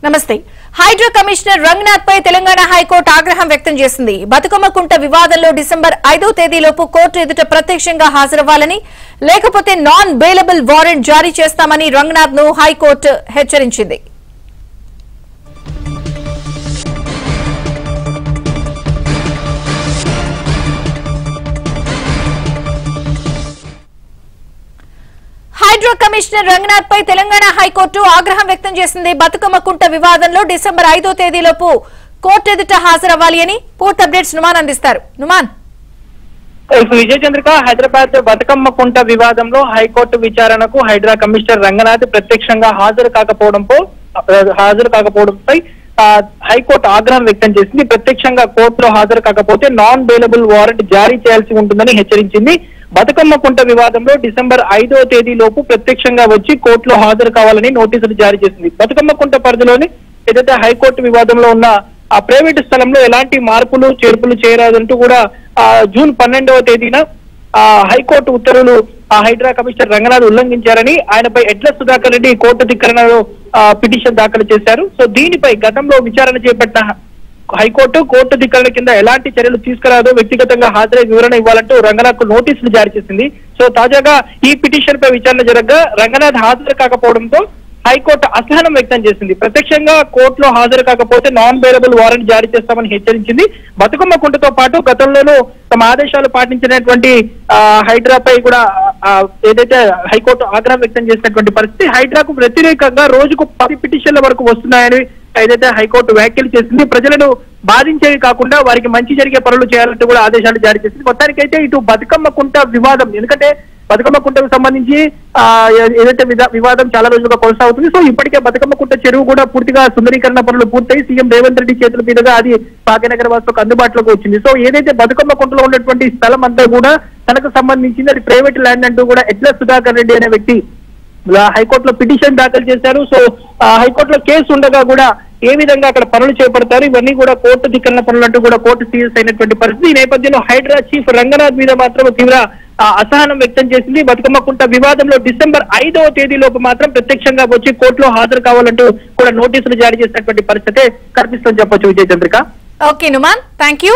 నమస్తే. హైడ్రా కమిషనర్ రంగనాథ్ పై తెలంగాణ హైకోర్టు ఆగ్రహం వ్యక్తం చేసింది. బతుకమ్మ కుంట వివాదంలో డిసెంబర్ 5వ తేదీలోపు కోర్టు ఎదుట ప్రత్యక్షంగా హాజరవ్వాలని, లేకపోతే నాన్ బెయిలబుల్ వారెంట్ జారీ చేస్తామని రంగనాథ్ ను హైకోర్టు హెచ్చరించింది. హైడ్రా కమిషనర్ రంగనాథ్ పై తెలంగాణ హైకోర్టు ఆగ్రహం వ్యక్తం చేసింది. బతుకమ్మ కుంట వివాదంలో డిసెంబర్ 5వ తేదీలోపు కోర్టు ఎదుట హాజరవ్వాలి అని పూర్తి అప్డేట్స్ నుమాన్ అందిస్తారు. నుమాన్. విజయ చంద్రిక, హైదరాబాద్ బతుకమ్మ కుంట వివాదంలో హైకోర్టు విచారణకు హైడ్రా కమిషనర్ రంగనాథ్ ప్రత్యక్షంగా హాజరు కాకపోవడంపై హైకోర్టు ఆగ్రహం వ్యక్తం చేసింది. ప్రత్యక్షంగా కోర్టులో హాజరు కాకపోతే నాన్ బెయిలబుల్ వారెంట్ జారీ చేయాల్సి ఉంటుందని హెచ్చరించింది. బతుకమ్మ కుంట వివాదంలో డిసెంబర్ 5వ తేదీలోపు ప్రత్యక్షంగా వచ్చి కోర్టులో హాజరు కావాలని నోటీసులు జారీ చేసింది. బతుకమ్మ కుంట పరిధిలోని ఏదైతే హైకోర్టు వివాదంలో ఉన్న ఆ ప్రైవేటు స్థలంలో ఎలాంటి మార్పులు చేర్పులు చేయరాదంటూ కూడా జూన్ 12వ తేదీన హైకోర్టు ఉత్తర్వులు హైడ్రా కమిషనర్ రంగనాథ్ ఉల్లంఘించారని ఆయనపై ఎడ్ల సుధాకర్ రెడ్డి కోర్టు ధిక్కరణలో పిటిషన్ దాఖలు చేశారు. సో దీనిపై గతంలో విచారణ చేపట్టిన హైకోర్టు కోర్టు ధిక్కరణ కింద ఎలాంటి చర్యలు తీసుకురాదో వ్యక్తిగతంగా హాజరై వివరణ ఇవ్వాలంటూ రంగనాథ్ కు నోటీసులు జారీ చేసింది. సో తాజాగా ఈ పిటిషన్ పై విచారణ జరగగా రంగనాథ్ హాజరు కాకపోవడంతో హైకోర్టు అసహనం వ్యక్తం చేసింది. ప్రత్యక్షంగా కోర్టులో హాజరు కాకపోతే నాన్ బెయిలబుల్ వారెంట్ జారీ చేస్తామని హెచ్చరించింది. బతుకమ్మ కుంటతో పాటు గతంలోనూ తమ ఆదేశాలు పాటించినటువంటి హైడ్రాపై కూడా ఏదైతే హైకోర్టు ఆగ్రహం వ్యక్తం చేసినటువంటి పరిస్థితి, హైడ్రాకు వ్యతిరేకంగా రోజుకు 10 పిటిషన్ల వరకు వస్తున్నాయని ఏదైతే హైకోర్టు వ్యాఖ్యలు చేసింది. ప్రజలను బాధించేవి కాకుండా వారికి మంచి జరిగే పనులు చేయాలంటూ కూడా ఆదేశాలు జారీ చేసింది. మొత్తానికైతే ఇటు బతుకమ్మ కుంట వివాదం, ఎందుకంటే బతుకమ్మ కుంటకు సంబంధించి ఏదైతే వివాదం చాలా రోజులుగా కొనసాగుతుంది. సో ఇప్పటికే బతుకమ్మ కుంట చెరువు కూడా పూర్తిగా సుందరీకరణ పనులు పూర్తయి సీఎం రేవంత్ రెడ్డి చేతుల మీదుగా అది భాగ్యనగర వాసులకు అందుబాటులోకి వచ్చింది. సో ఏదైతే బతుకమ్మ కుంటలో ఉన్నటువంటి స్థలం అంతా కూడా తనకు సంబంధించింది, అది ప్రైవేట్ ల్యాండ్ అంటూ కూడా ఎడ్ల సుధాకర్ రెడ్డి అనే వ్యక్తి హైకోర్టులో పిటిషన్ దాఖలు చేశారు. సో హైకోర్టులో కేసు ఉండగా కూడా ఏ విధంగా అక్కడ పనులు చేపడతారు, ఇవన్నీ కూడా కోర్టు ధిక్కరణ పనులు అంటూ కూడా కోర్టు సీరియస్ అయినటువంటి పరిస్థితి. ఈ నేపథ్యంలో హైడ్రా చీఫ్ రంగనాథ్ మీద మాత్రం తీవ్ర అసహనం వ్యక్తం చేసింది. బతుకమ్మ కుంట వివాదంలో డిసెంబర్ 5వ తేదీలోపు మాత్రం ప్రత్యక్షంగా వచ్చి కోర్టులో హాజరు కావాలంటూ కూడా నోటీసులు జారీ చేసినటువంటి పరిస్థితి కనిపిస్తుందని చెప్పొచ్చు. విజయ చంద్రిక. ఓకే నుమాన్, థ్యాంక్ యూ.